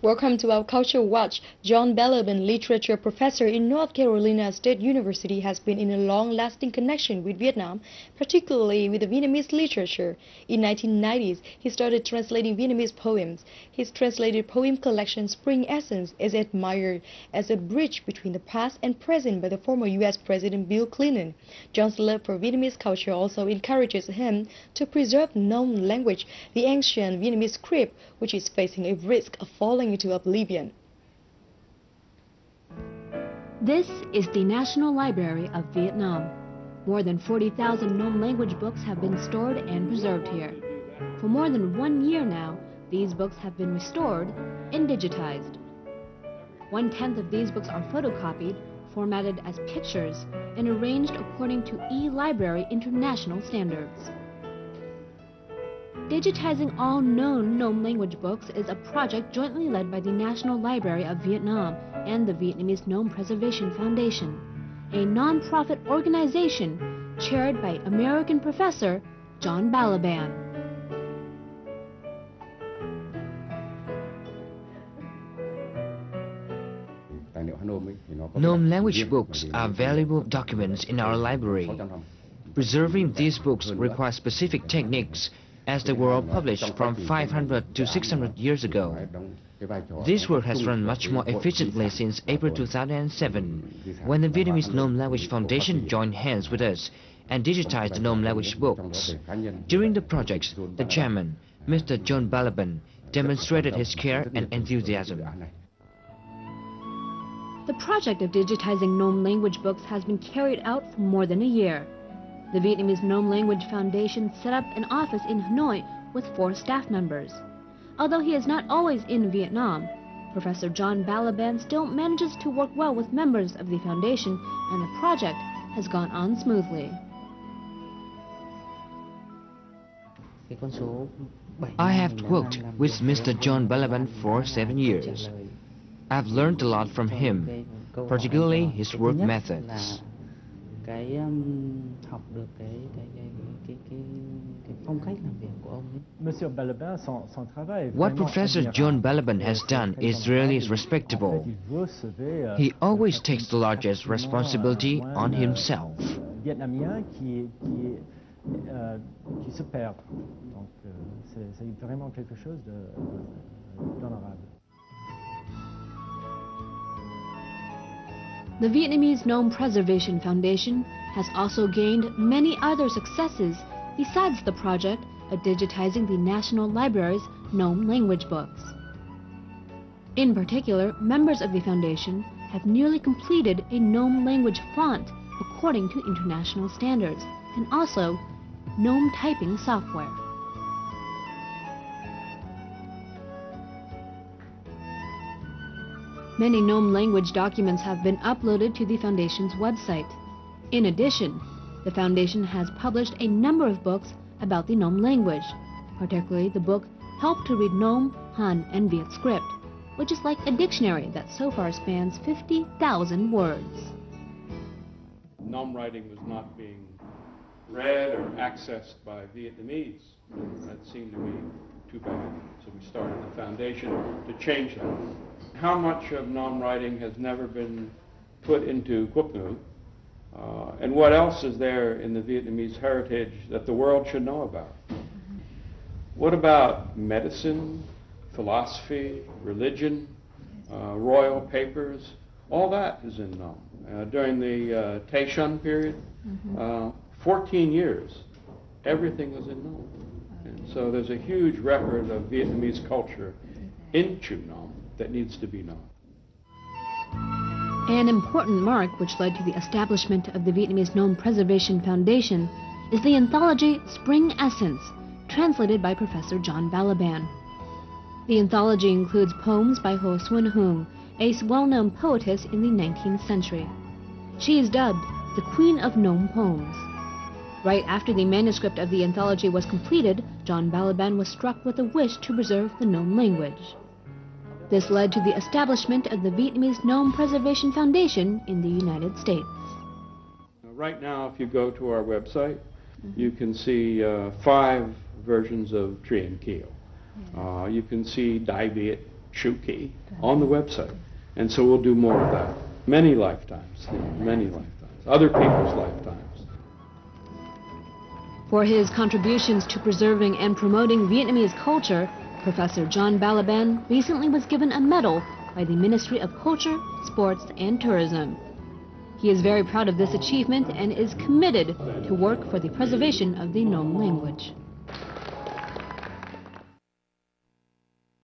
Welcome to our Culture Watch. John Balaban, literature professor in North Carolina State University, has been in a long-lasting connection with Vietnam, particularly with the Vietnamese literature. In 1990s, he started translating Vietnamese poems. His translated poem collection, Spring Essence, is admired as a bridge between the past and present by the former U.S. President Bill Clinton. John's love for Vietnamese culture also encourages him to preserve known language, the ancient Vietnamese script, which is facing a risk of falling into oblivion. This is the National Library of Vietnam. More than 40,000 known language books have been stored and preserved here. For more than 1 year now, these books have been restored and digitized. 1/10 of these books are photocopied, formatted as pictures, and arranged according to e-library international standards. Digitizing all known Nôm language books is a project jointly led by the National Library of Vietnam and the Vietnamese Nôm Preservation Foundation, a non-profit organization chaired by American professor John Balaban. Nôm language books are valuable documents in our library. Preserving these books requires specific techniques, as they were all published from 500 to 600 years ago. This work has run much more efficiently since April 2007, when the Vietnamese Nôm Language Foundation joined hands with us and digitized the Nôm language books. During the project, the chairman, Mr. John Balaban, demonstrated his care and enthusiasm. The project of digitizing Nôm language books has been carried out for more than a year. The Vietnamese Nôm Language Foundation set up an office in Hanoi with 4 staff members. Although he is not always in Vietnam, Professor John Balaban still manages to work well with members of the foundation, and the project has gone on smoothly. I have worked with Mr. John Balaban for 7 years. I've learned a lot from him, particularly his work methods. What Professor John Balaban has done is really respectable. He always takes the largest responsibility on himself. The Vietnamese Nôm Preservation Foundation has also gained many other successes besides the project of digitizing the National Library's Nôm language books. In particular, members of the foundation have nearly completed a Nôm language font according to international standards, and also Nôm typing software. Many Nôm language documents have been uploaded to the Foundation's website. In addition, the Foundation has published a number of books about the Nôm language, particularly the book Help to Read Nôm, Han, and Viet Script, which is like a dictionary that so far spans 50,000 words. Nôm writing was not being read or accessed by Vietnamese. That seemed to be too bad, so we started the Foundation to change that. How much of Nôm writing has never been put into Quốc ngữ, and what else is there in the Vietnamese heritage that the world should know about? What about medicine, philosophy, religion, royal papers? All that is in Nôm. During the Tay Shun period, 14 years, everything was in Nôm. And so there's a huge record of Vietnamese culture in Chu Nôm that needs to be known. An important mark which led to the establishment of the Vietnamese Nôm Preservation Foundation is the anthology Spring Essence, translated by Professor John Balaban. The anthology includes poems by Ho Xuân Hung, a well-known poetess in the 19th century. She is dubbed the Queen of Nôm Poems. Right after the manuscript of the anthology was completed, John Balaban was struck with a wish to preserve the Nôm language. This led to the establishment of the Vietnamese Nôm Preservation Foundation in the United States. Right now, if you go to our website, you can see 5 versions of Trien Kieu. You can see Dai Viet, Shuki on the website. And so we'll do more of that. Many lifetimes, many lifetimes, other people's lifetimes. For his contributions to preserving and promoting Vietnamese culture, Professor John Balaban recently was given a medal by the Ministry of Culture, Sports and Tourism. He is very proud of this achievement and is committed to work for the preservation of the Nom language.